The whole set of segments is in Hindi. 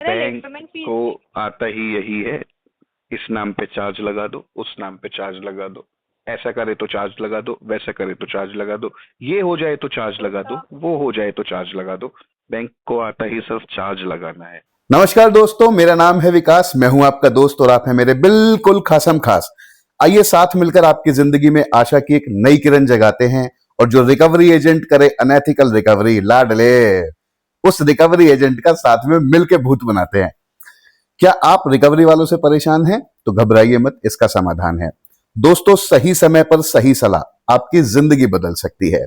बैंक पेमेंट फीस को आता ही यही है, इस नाम पे चार्ज लगा दो, उस नाम पे चार्ज लगा दो, ऐसा करे तो चार्ज लगा दो, वैसा करे तो चार्ज लगा दो, ये हो जाए तो चार्ज लगा दो, वो हो जाए तो चार्ज लगा दो। बैंक को आता ही सिर्फ चार्ज लगाना है। नमस्कार दोस्तों, मेरा नाम है विकास। मैं हूं आपका दोस्त और आप हैं मेरे बिल्कुल खासम खास। आइए साथ मिलकर आपकी जिंदगी में आशा की एक नई किरण जगाते हैं और जो रिकवरी एजेंट करे अनएथिकल रिकवरी, लाडले उस रिकवरी एजेंट का साथ में मिलकर भूत बनाते हैं। क्या आप रिकवरी वालों से परेशान हैं? तो घबराइए मत, इसका समाधान है। दोस्तों, सही समय पर सही सलाह आपकी जिंदगी बदल सकती है।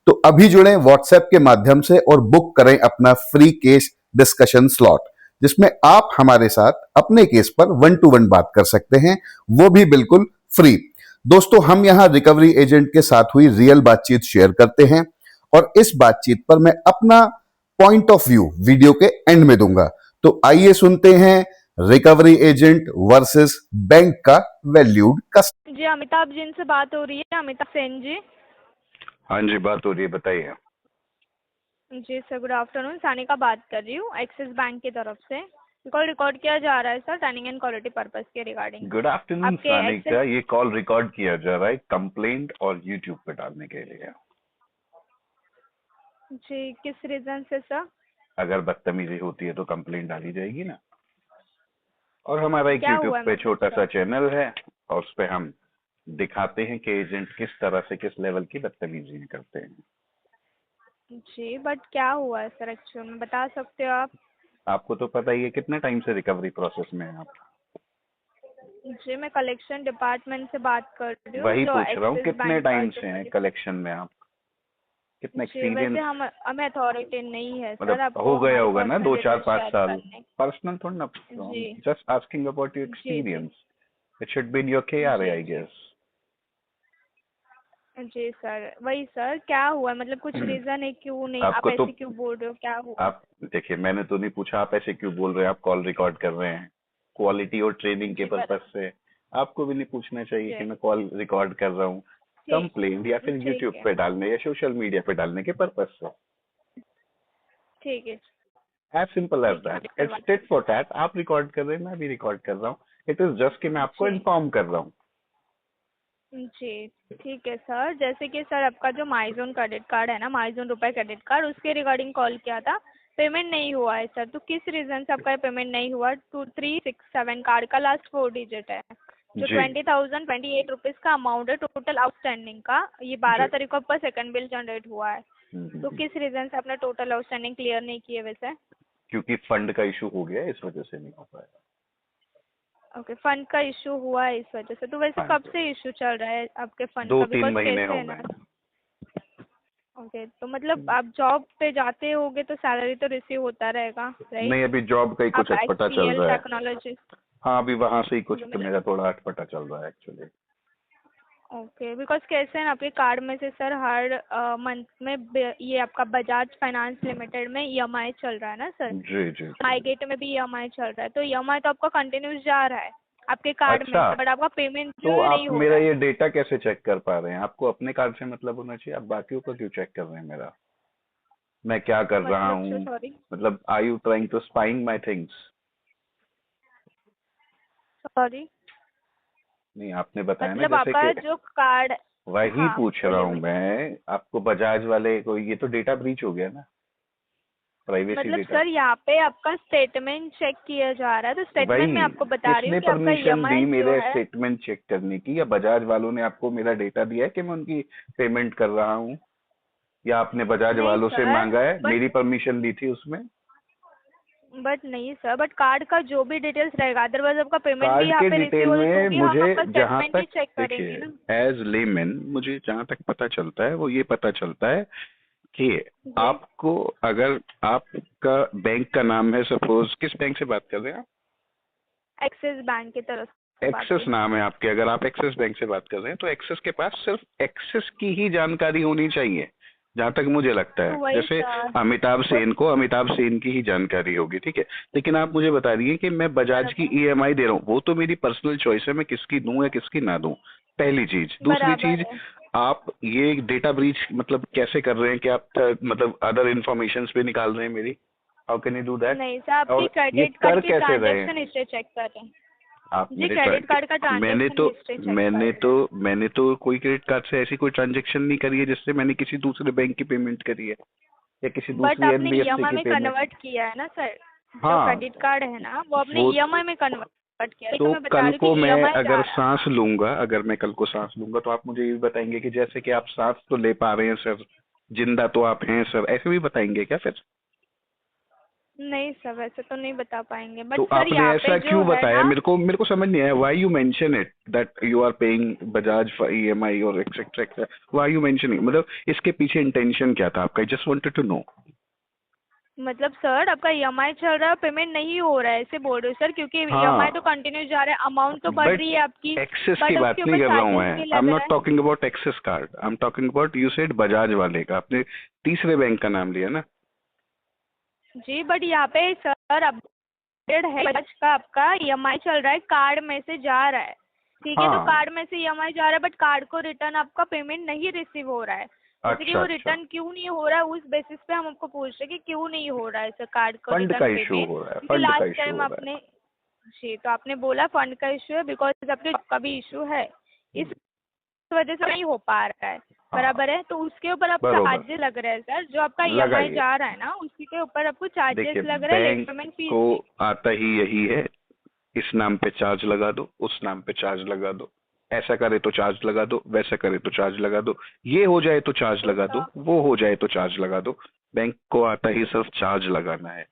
तो अभी जुड़े व्हाट्सएप के माध्यम से और बुक करें अपना फ्री केस डिस्कशन स्लॉट, जिसमें आप हमारे साथ अपने केस पर 1-to-1 बात कर सकते हैं, वो भी बिल्कुल फ्री। दोस्तों, हम यहां रिकवरी एजेंट के साथ हुई रियल बातचीत शेयर करते हैं और इस बातचीत पर मैं अपना पॉइंट ऑफ व्यू वीडियो के एंड में दूंगा। तो आइए सुनते हैं रिकवरी एजेंट वर्सेस बैंक का वैल्यूड कस्टमर। जी, अमिताभ जी से बात हो रही है? अमिताभ सेन जी। हाँ जी, बात हो रही है, बताइए। जी सर, गुड आफ्टरनून। सानिका बात कर रही हूँ एक्सिस बैंक की तरफ से। कॉल रिकॉर्ड किया जा रहा है sir, turning and quality purpose के रिगार्डिंग गुड आफ्टरनून आपके सानिका, एक्सिस। ये कॉल रिकॉर्ड किया जा रहा है कंप्लेंट और यूट्यूब पे डालने के लिए। जी, किस रीजन से सर? अगर बदतमीजी होती है तो कंप्लेंट डाली जाएगी ना। और हमारा एक क्या यूट्यूब हुआ है पे मतलब छोटा सा सर? चैनल है और उस पे हम दिखाते हैं कि एजेंट किस तरह से किस लेवल की बदतमीजी करते हैं। जी, बट क्या हुआ है सर एक्चुअल में, बता सकते हो आप? आपको तो पता ही है, कितने टाइम से रिकवरी प्रोसेस में है आप? जी, मैं कलेक्शन डिपार्टमेंट से बात कर रही हूँ, वही जो पूछ रहा हूँ, एक्सिस कितने बैंक का टाइम जो से हैं कलेक्शन। कलेक्शन में आप? कितना जी, वैसे एक्सपीरियंस? हमें अथॉरिटी नहीं है सर मतलब आपको हो गया हमारे होगा ना पर्सनल 2 4 डिटेल्स 5 शेयर साल करने। पर्सनल थोड़ा ना। जी जस्ट आस्किंग अबाउट योर जी जी experience. It should be in your KRA जी आई जी गेस। जी सर, वही सर, क्या हुआ है? मतलब कुछ रीजन है क्यों नहीं, आप आपको तो ऐसे क्यों बोल रहे हो, क्या हुआ? आप देखिए, मैंने तो नहीं पूछा आप ऐसे क्यों बोल रहे हैं, आप कॉल रिकॉर्ड कर रहे हैं क्वालिटी और ट्रेनिंग के जी पर्पज बराबर। से। आपको भी नहीं पूछना चाहिए जी कि मैं कॉल रिकॉर्ड कर रहा हूँ ठीक कंप्लेंट या फिर ठीक यूट्यूब है। पे डालने या सोशल मीडिया पे डालने के पर्पज से। ठीक है। एज सिंपल एज ठीक है, दैट, करवा इट्स टिट दीजिए। For tat. आप रिकॉर्ड कर रहे हैं, मैं भी रिकॉर्ड कर रहा हूँ। इट इज जस्ट कि मैं आपको जी इन्फॉर्म कर रहा हूँ। जी ठीक है सर, जैसे कि सर आपका जो माइजोन क्रेडिट कार्ड है ना, माइजोन रुपए क्रेडिट कार्ड, उसके रिगार्डिंग कॉल किया था। पेमेंट नहीं हुआ है सर, तो किस रीजन से आपका पेमेंट नहीं हुआ? 2367 कार्ड का लास्ट 4 डिजिट है, जो जी 20,028 रुपीज़ का अमाउंट है टोटल आउटस्टैंडिंग का। ये जी। 12 तारीख को आपका सेकंड बिल जनरेट हुआ है। तो हम्म। किस रीजन से आपने टोटल आउटस्टैंडिंग क्लियर नहीं किए वैसे? क्योंकि फंड का इशू हो गया, इस वजह से नहीं हो पाया। ओके, फंड का इशू हुआ है इस वजह से। तो वैसे हाँ कब जी, से इशू चल रहा है आपके फंड दो का? तीन बिकॉज महीने कैसे हो है ना। गए। ओके, तो मतलब आप जॉब पे जाते होगे तो सैलरी तो रिसीव होता रहेगा, राइट? नहीं, अभी जॉब का ही कुछ आप अटपटा चल HCL रहा है। टेक्नोलॉजी। हाँ, अभी वहां से ही कुछ तो मतलब मेरा थोड़ा अटपटा चल रहा है एक्चुअली। ओके, बिकॉज कैसे है ना, आपके कार्ड में से सर हर मंथ में ये आपका बजाज फाइनेंस लिमिटेड में EMI चल रहा है ना सर। जी जी माई जी। गेट में भी EMI चल रहा है, तो EMI तो आपका कंटिन्यूस जा रहा है आपके कार्ड में अच्छा, से, बट आपका पेमेंट जो तो है आप नहीं हो मेरा रहा है। ये डेटा कैसे चेक कर पा रहे हैं? आपको अपने कार्ड से मतलब होना चाहिए, आप बाकियों का क्यों चेक कर रहे हैं मेरा? मैं क्या कर रहा मतलब हूँ? सॉरी। मतलब are you trying to spying my things? Sorry, नहीं, आपने बताया ना मतलब जैसे आपका कि जो कार्ड। वही हाँ, पूछ रहा बोलिए हूँ बोलिए। मैं आपको, बजाज वाले को ये तो डेटा ब्रीच हो गया ना, प्राइवेसी मतलब डेटा। सर यहाँ पे आपका स्टेटमेंट चेक किया जा रहा है, तो स्टेटमेंट में वही, आपको बता रही हूँ किसने कि आपका परमिशन दी EMI जो मेरे है। स्टेटमेंट चेक करने की? या बजाज वालों ने आपको मेरा डेटा दिया है कि मैं उनकी पेमेंट कर रहा हूँ? या आपने बजाज नहीं वालों से सर, मांगा है? बट मेरी परमिशन ली थी उसमें? नहीं सर, बट कार्ड का जो भी डिटेल्स रहेगा, अदरवाइज आपका पेमेंट भी कार्ड यहाँ के पे रिसीव डिटेल होगा तो में भी हम मुझे आपका जहां स्टेटमेंट ही तक, चेक देखिए, करेंगे ना। एज लेमैन मुझे जहां तक पता चलता है वो ये पता चलता है कि जी, आपको, अगर आपका बैंक का नाम है, सपोज किस बैंक से बात कर रहे हैं आप? एक्सिस बैंक की तरफ से बात एक्सिस हुई। नाम है आपके, अगर आप एक्सिस बैंक से बात कर रहे हैं तो एक्सिस के पास सिर्फ एक्सिस की ही जानकारी होनी चाहिए, जहां तक मुझे लगता तो है। वही जैसे सर। अमिताभ तो सेन को अमिताभ सेन की ही जानकारी होगी, ठीक है। लेकिन आप मुझे बता रही हैं कि मैं बजाज की बराबर। EMI दे रहा हूँ, वो तो मेरी पर्सनल चॉइस है, मैं किसकी दूं या किसकी ना दूं। पहली चीज। दूसरी बराबर चीज, है। आप ये डेटा ब्रीच मतलब कैसे कर रहे हैं कि आप मतलब अदर इंफॉर्मेशन पे निकाल रहे हैं मेरी? How can you do that? नहीं सर, आपकी और ये क्रेडिट कर कार्ड की कैसे रहे ट्रांजैक्शन हैं हिस्ट्री चेक कर रहे हैं आप? जी, मेरे क्रेडिट कार्ड का मैंने ट्रांजैक्शन तो हिस्ट्री चेक कर रहे हैं। मैंने तो कोई क्रेडिट कार्ड से ऐसी कोई ट्रांजेक्शन नहीं करी है जिससे मैंने किसी दूसरे बैंक की पेमेंट करी है या किसी बट दूसरी आपने एनबीएफसी ईएमआई की में पेमेंट। कन्वर्ट किया है ना सर, जो हाँ, क्रेडिट कार्ड है ना वो आपने वो ईएमआई में कन्वर्ट किया है, तो तो मैं बता कल रही हूँ को कि मैं ईएमआई जा अगर रहा है। सांस लूंगा, अगर मैं कल को सांस लूंगा तो आप मुझे ये भी बताएंगे कि जैसे कि आप सांस तो ले पा रहे हैं सर, जिंदा तो आप हैं सर, ऐसे भी बताएंगे क्या फिर? नहीं सर, वैसे तो नहीं बता पाएंगे, बट तो सर आपने यहाँ ऐसा पे जो क्यों है बताया? ना, मेरे को समझ नहीं आया। Why you mention it that you are paying Bajaj for EMI और etcetera etcetera? Why you mentioning? मतलब इसके पीछे इंटेंशन क्या था आपका? Just wanted to know. मतलब सर आपका ईएमआई चल रहा है, पेमेंट नहीं हो रहा है, ऐसे बोल रहे हो सर, क्योंकि ईएमआई तो हाँ, कंटिन्यू जा रहा है, अमाउंट तो बढ़ बट रही है आपकी, एक्सेस की बट बात उसके नहीं ऊपर कर रहा हूँ चार्जेस मैं। भी आई एम लग रहा नॉट है। Talking about Axis card, I am talking about, you said Bajaj वाले का, आपने तीसरे बैंक का नाम लिया ना? जी, बट यहाँ पे सर अपडेट है बजाज का, आपका ईएमआई चल रहा है, कार्ड में से जा रहा है, ठीक है, तो हाँ, कार्ड में से ईएमआई जा रहा है, बट कार्ड को रिटर्न आपका पेमेंट नहीं रिसीव हो रहा है। जैसे कि अच्छा वो अच्छा, रिटर्न क्यों नहीं हो रहा है, उस बेसिस पे हम आपको पूछ रहे हैं कि क्यों नहीं हो रहा है सर कार्ड को फंड का रिटर्न इशू पेमेंट, हो रहा है, क्योंकि फंड का लास्ट इशू टाइम हो रहा है। आपने, जी, तो आपने बोला फंड का इशू है, बिकॉज आपके जॉब का भी इशू है, इस वजह से नहीं हो पा रहा है, हाँ, बराबर है, तो उसके ऊपर आप बरोबर, चार्जेस लग रहे हैं सर, जो आपका ईएमआई लगाइए। जा रहा है ना उसी के ऊपर आपको चार्जेस देखिए, लग रहे हैं, लेट बैंक पेमेंट फीस को भी। आता ही यही है, इस नाम पे चार्ज लगा दो, उस नाम पे चार्ज लगा दो, ऐसा करे तो चार्ज लगा दो, वैसा करे तो चार्ज लगा दो, ये हो जाए तो चार्ज तो लगा दो, सर, वो हो जाए तो चार्ज लगा दो। बैंक को आता ही सिर्फ चार्ज लगाना है।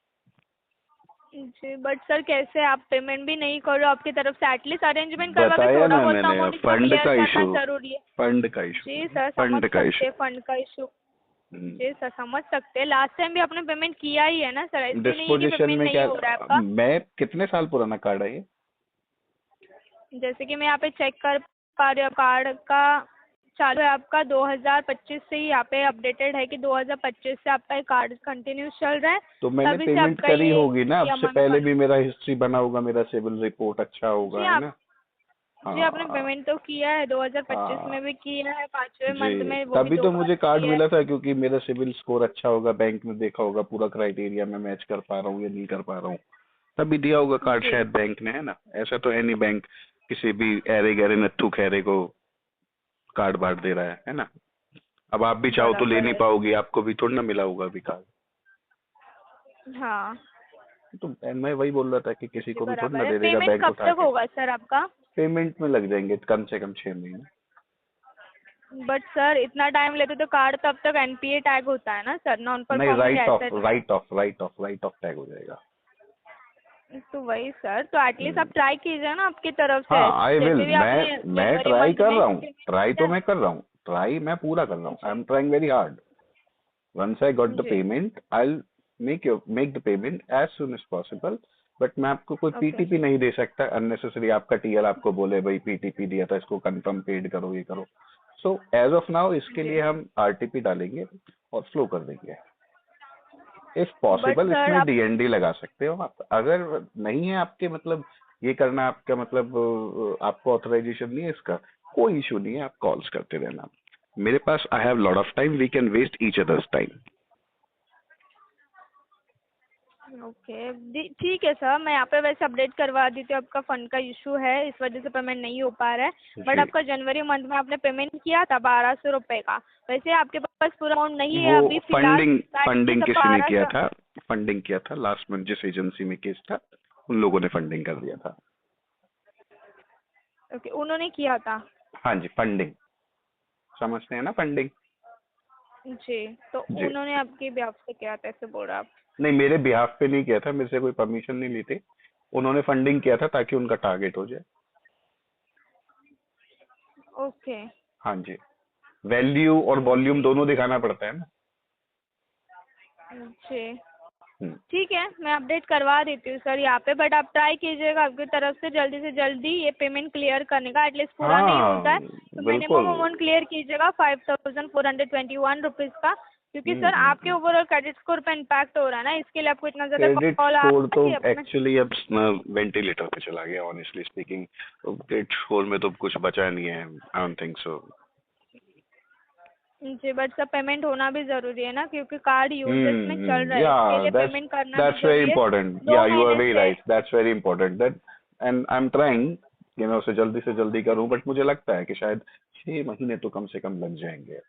जी, बट सर कैसे आप पेमेंट भी नहीं कर रहे हो आपकी तरफ से, एटलीस्ट अरेंजमेंट करवा के बताया थोड़ा ना बहुत मैंने, अमाउंट इसका फंड क्लियर का करना इशू, जरूरी है। फंड का इशू, जी सर, समझ फंड का सकते इशू। हैं फंड का इशू। जी सर, समझ सकते हैं, लास्ट टाइम भी आपने पेमेंट किया ही है ना सर, ऐसे नहीं है कि डिस्पोजिशन पेमेंट में नहीं क्या? हो रहा है आपका। मैं कितने साल पुराना कार्ड है ये? जैसे कि मैं यहाँ पे चेक कर पा रही हूँ, कार्ड का चालू है आपका 2025 से ही, यहाँ पे अपडेटेड है कि 2025 से आपका ये कार्ड कंटिन्यू चल रहा है, तो मैंने तभी से पेमेंट आपका करी ये होगी ना, अब से ईएमआई में पहले भी मेरा हिस्ट्री बना होगा, मेरा सिविल रिपोर्ट अच्छा होगा, जी है आप ना? जी आपने हाँ, पेमेंट तो किया है, 2025 हाँ में भी किया है, 5वें मंथ जी, में, वो भी तभी 2 तो बार मुझे कार्ड किया है। मिला था, क्योंकि मेरा सिविल स्कोर अच्छा होगा, बैंक में देखा होगा पूरा क्राइटेरिया में मैच कर पा रहा हूँ या नहीं कर पा रहा हूँ, तभी दिया होगा कार्ड जी शायद बैंक ने, है ना? ऐसा तो एनी बैंक किसी भी ऐरे गहरे नत्थु खैरे को कार्ड बांट दे रहा है ना? अब आप भी चाहो तो ले बराबर नहीं है। पाओगी, आपको भी थोड़ा ना मिला होगा अभी कार्ड। हाँ तो मैं वही बोल रहा था कि किसी जी, को भी थोड़ा ना बराबर है। दे देगा पेमेंट बैंक कब उठा तक के। होगा सर आपका? पेमेंट में लग जाएंगे कम से कम 6 महीने। बट सर इतना टाइम लेते तो कार्ड तब तक एनपीए टैग होता है ना सर, नॉन नहीं, परफॉर्मिंग एसेट में। राइट ऑफ टैग हो जाएगा। तो वही सर, तो एटलीस्ट आप ट्राई कीजिए ना आपकी तरफ से, हाँ, आई विल। जैसे भी आपने मैं जनवरी ट्राई मंथ कर में रहा हूँ, पेमेंट ट्राई तो किया। मैं कर रहा हूँ, ट्राई मैं पूरा कर रहा हूँ। I am trying very hard. Once I got the जी payment I will make the payment as soon as possible. But मैं आपको कोई ओके पीटीपी नहीं दे सकता अननेसेसरी। आपका टीएल आपको बोले भाई पीटीपी दिया था, इसको कंफर्म पेड करो, ये करो। सो एज ऑफ नाउ इसके जी। लिए हम आरटीपी डालेंगे और फ्लो कर देंगे। इफ बट पॉसिबल सर इसमें आप, डीएनडी लगा सकते हो आप। अगर नहीं है आपके मतलब ये करना, आपका मतलब आपको ऑथराइजेशन नहीं है इसका, कोई इशू नहीं है, आप कॉल्स करते रहना। मेरे पास I have lot of time, we can waste each others time. Okay ठीक है सर, मैं यहाँ पे वैसे अपडेट करवा दी थी, आपका फंड का इशू है, इस वजह से पेमेंट नहीं हो पा रहा है। बट जी, आपका जनवरी मंथ में आपने पेमेंट किया था 1200 रुपये का, वैसे आपके पास पूरा अमाउंट नहीं है वो अभी फिलहाल, फंडिंग एटलीस्ट किसी ने किया 1200। था, फंडिंग किया था लास्ट मंथ जिस एजेंसी में केस था, उन लोगों ने फंडिंग कर दिया था। ओके, उन्होंने किया था। हाँ जी, फंडिंग समझते हैं ना, फंडिंग। जी, तो जी, उन्होंने आपके बिहाफ से किया था, ऐसे बोल रहा आप? नहीं मेरे बिहाफ पे नहीं किया था, मेरे से कोई परमिशन नहीं ली थी। उन्होंने फंडिंग किया था ताकि उनका टारगेट हो जाए। ओके हाँ जी, वैल्यू और वॉल्यूम दोनों दिखाना पड़ता है ना। जी हम्म, ठीक है, मैं अपडेट करवा देती हूँ सर यहाँ पे, बट आप ट्राई कीजिएगा आपकी तरफ से जल्दी ये पेमेंट क्लियर करने का, एटलीस्ट पूरा नहीं हाँ होता है तो बिल्कुल। मिनिमम अमाउंट क्लियर कीजिएगा 5421 रुपीज़ का, क्योंकि सर आपके हम्म। ओवरऑल क्रेडिट स्कोर पे इम्पैक्ट हो रहा है ना, इसके लिए आपको इतना ज़्यादा क्रेडिट कॉल आ स्कोर रहा तो है कि अपने। एक्चुअली अब वेंटिलेटर पे चला गया, ऑनेस्टली स्पीकिंग। क्रेडिट स्कोर में तो कुछ बचा नहीं है, आई डोंट थिंक सो। जी, बट सर पेमेंट होना भी जरूरी है ना, क्योंकि कार्ड यूजेस में चल रहा है, इसके Yeah, लिए पेमेंट करना भी that's very जरूरी है। important. 2 Yeah, you are महीने very से right. That's very important. That and I'm trying, उसे जल्दी से जल्दी करूं, बट मुझे लगता है कि शायद 6 महीने तो कम से कम लग जाएंगे।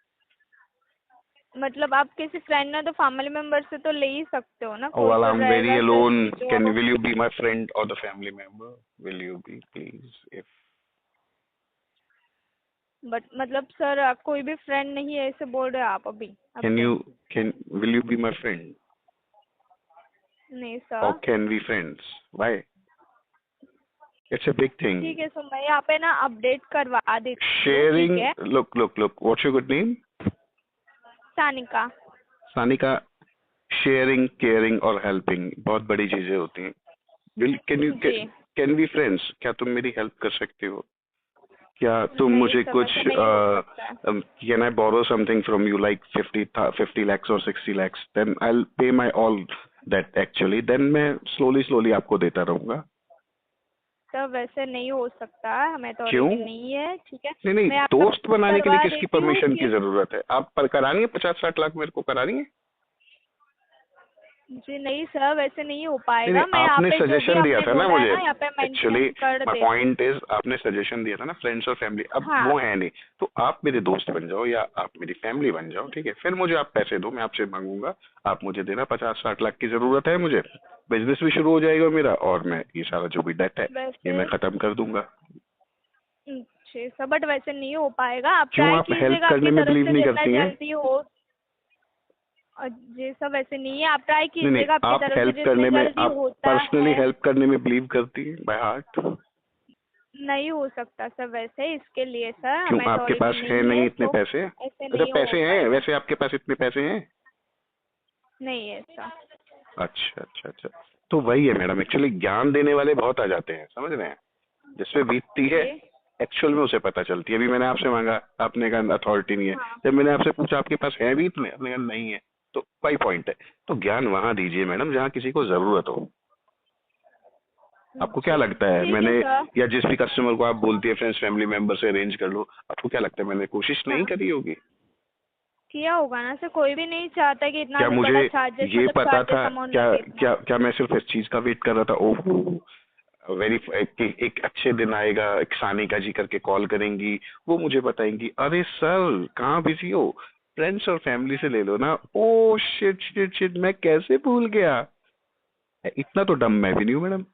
मतलब आप किसी फ्रेंड ने तो फैमिली मेंबर से तो ले ही सकते हो ना, कोई Well, तो I'm very रहेगा सर alone. कि जो Will you be my friend or the family member? Will you be, please? If but मतलब सर आप कोई भी फ्रेंड नहीं है ऐसे बोल रहे हो आप अभी will you be my friend नहीं or sir. can we friends? Why? It's a big thing. ठीक है, सो मैं यहाँ पे ना अपडेट करवा देती हूँ, Sharing. ठीक है। Look. What's your good name? Sanika. Sanika, sharing, caring और हेल्पिंग बहुत बड़ी चीजें होती हैं। जी। Can we friends? क्या तुम मेरी हेल्प कर सकते हो? क्या तुम नहीं मुझे सर, कुछ वैसे नहीं हो सकता है। Can I borrow something from you like 50 lakhs or 60 lakhs? Then I will pay my all that actually, then मैं स्लोली आपको देता रहूंगा। सर वैसे नहीं हो सकता, हमें तो क्यों? ऑलरेडी नहीं है, ठीक है। नहीं, मैं आपका दोस्त बनाने के लिए करवा किसकी देती हूँ परमिशन की कि जरूरत है? आप पर करानी है 50-60 लाख मेरे को करानी है? जी नहीं सर, वैसे नहीं हो नहीं, पाएगा। मैं यहाँ आपने पे जो भी सजेशन दिया आपने था ना बोला है मुझे, ना, यहाँ पे एक्चुअली मेंशन कर माय देती पॉइंट इज, आपने सजेशन दिया था ना फ्रेंड्स और फैमिली, अब हाँ। वो है नहीं, तो आप मेरे दोस्त बन जाओ या आप मेरी फैमिली बन जाओ, ठीक है? फिर मुझे आप पैसे दो, मैं आपसे मांगूंगा, आप मुझे देना। 50-60 लाख की जरूरत है मुझे, बिजनेस भी शुरू हो जाएगा मेरा, और मैं ये सारा जो भी डेट है ये वैसे मैं खत्म कर दूंगा। जी सर, बट वैसे नहीं हो पाएगा। आप क्यों? ट्राई आप हेल्प कीजिएगा करने अपनी में तरफ बिलीव से नहीं जितना करती हैं? जल्दी हो। जी सर, वैसे नहीं है, आप ट्राई नहीं, कीजिएगा अपनी आप तरफ से हेल्प जितना करने में, जल्दी आप होता पर्सनली है। हेल्प करने में बिलीव करती हैं बाय हार्ट? नहीं हो सकता सर, वैसे इसके लिए सर क्यों? हमें आपके पास है नहीं इतने तो पैसे? ऐसे अच्छा, नहीं हो पैसे हैं, पाएगा। वैसे आपके पास इतने पैसे हैं? नहीं है सर। अच्छा। तो वही है मैडम, एक्चुअली ज्ञान देने वाले बहुत आ जाते हैं, समझ रहे हैं? जिसपे बीतती है जी एक्चुअल में उसे पता चलती है। अभी मैंने आपसे मांगा, आपने कहा अथॉरिटी नहीं है। हाँ। जब मैंने आपसे पूछा आपके पास है भी इतने, आपने कहा नहीं है, तो वही पॉइंट है। तो ज्ञान वहां दीजिए मैडम जहाँ किसी को जरूरत हो। आपको क्या लगता है ठीक मैंने, है सर। या जिस भी कस्टमर को आप बोलती है फ्रेंड्स फैमिली मेंबर से अरेंज कर लो, आपको क्या लगता है मैंने कोशिश नहीं हाँ। करी होगी? किया होगा ना सर, कोई भी नहीं चाहता कि इतना क्या बड़ा मुझे चार्जेस, ये मतलब पता चार्जेस था? अमाउंट क्या लगे इतना। क्या क्या मैं सिर्फ इस चीज का वेट कर रहा था? ओह वेरी एक अच्छे दिन आएगा, एक सानिका जी करके कॉल करेंगी, वो मुझे बताएंगी, अरे सर कहाँ बिजी हो, फ्रेंड्स और फैमिली से ले लो ना। ओ शिट, मैं कैसे भूल गया। इतना तो डम मैं भी नहीं हूँ मैडम।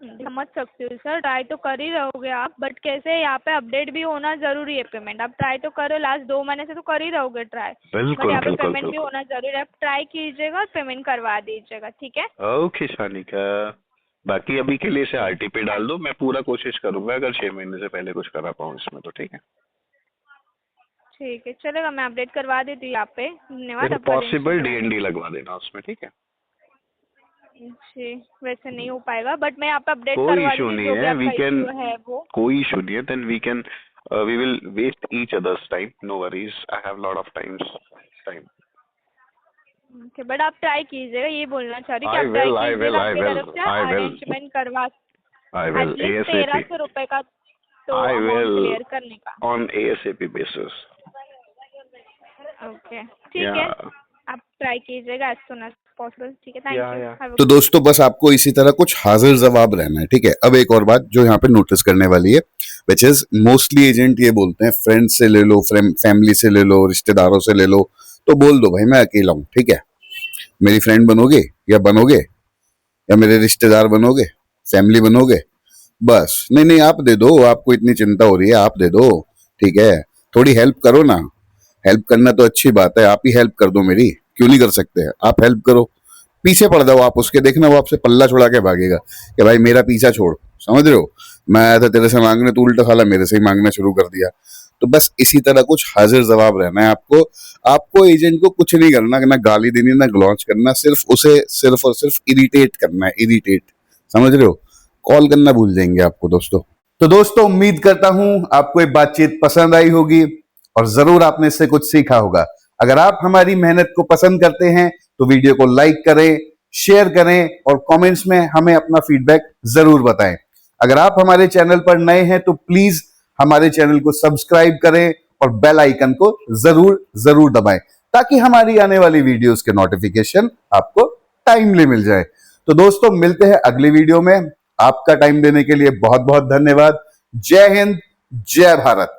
समझ सकती हूँ सर, ट्राई तो कर ही रहोगे आप, बट कैसे यहाँ पे अपडेट भी होना जरूरी है। पेमेंट आप ट्राई तो करो, लास्ट 2 महीने से तो कर ही रहोगे ट्राई, बट बिल्कुल यहाँ पे बिल्कुल पेमेंट भी बिल्कुल। होना जरूरी है। आप ट्राई कीजिएगा और पेमेंट करवा दीजिएगा, ठीक है। ओके सानिका, बाकी अभी के लिए इसे आरटी पे डाल दो, मैं पूरा कोशिश करूंगा अगर 6 महीने से पहले कुछ करा पाऊँ इसमें तो, ठीक है? ठीक है, चलेगा, मैं अपडेट करवा देती हूँ यहाँ पे। धन्यवाद यदि आपका दिन पॉसिबल शुभ रहे। डीएनडी लगवा देना उसमें, ठीक है? जी वैसे नहीं हो पाएगा, बट मैं यहाँ पे अपडेट कोई करवा इशू दूंगी, नहीं जो भी है, वी आपका कैन, इश्यू है वो। कोई इशू नहीं है, then we will waste each others time, no worries, I have lot of time. Okay, but आप ट्राई कीजिएगा, ये बोलना चाह रही हूँ कि I आप ट्राई will, I will, कीजिएगा I अपनी will, तरफ से I will, अरेंजमेंट करवा, I will एटलीस्ट ASAP, 1300 रुपए का तो I अमाउंट will क्लियर करने का। on ASAP basis. ओके ठीक है, Yeah, आप ट्राई कीजिएगा एज सुन एज पॉसिबल, ठीक है। yeah, thank yeah. यू। तो दोस्तों बस आपको इसी तरह कुछ हाजिर जवाब रहना है, ठीक है। अब एक और बात जो यहाँ पे नोटिस करने वाली है, विच इज मोस्टली एजेंट ये बोलते हैं फ्रेंड से ले लो, फैमिली से ले लो, रिश्तेदारों से ले लो, तो बोल दो भाई मैं अकेला हूँ, ठीक है, मेरी फ्रेंड बनोगे या बनोगे, या मेरे रिश्तेदार बनोगे, फैमिली बनोगे, बस। नहीं आप दे दो, आपको इतनी चिंता हो रही है, आप दे दो, ठीक है। थोड़ी हेल्प करो ना, हेल्प करना तो अच्छी बात है, आप ही हेल्प कर दो मेरी, क्यों नहीं कर सकते हैं आप? हेल्प करो, पीछे पड़ जाओ आप उसके, देखना वो आपसे पल्ला छुड़ा के भागेगा कि भाई मेरा पीछा छोड़, समझ रहे हो, मैं आया था तेरे से मांगने, तू उल्टा साला मेरे से ही मांगना शुरू कर दिया। तो बस इसी तरह कुछ हाजिर जवाब रहना है आपको। आपको एजेंट को कुछ नहीं करना, ना गाली देनी, ना ग्लॉन्च करना, सिर्फ उसे सिर्फ और सिर्फ इरिटेट करना है, इरिटेट, समझ रहे हो? कॉल करना भूल जाएंगे आपको दोस्तों। तो दोस्तों उम्मीद करता हूं आपको ये बातचीत पसंद आई होगी और जरूर आपने इससे कुछ सीखा होगा। अगर आप हमारी मेहनत को पसंद करते हैं तो वीडियो को लाइक करें, शेयर करें और कमेंट्स में हमें अपना फीडबैक जरूर बताएं। अगर आप हमारे चैनल पर नए हैं तो प्लीज हमारे चैनल को सब्सक्राइब करें और बेल आइकन को जरूर जरूर दबाएं ताकि हमारी आने वाली वीडियोस के नोटिफिकेशन आपको टाइमली मिल जाए। तो दोस्तों मिलते हैं अगली वीडियो में। आपका टाइम देने के लिए बहुत बहुत धन्यवाद। जय हिंद, जय भारत।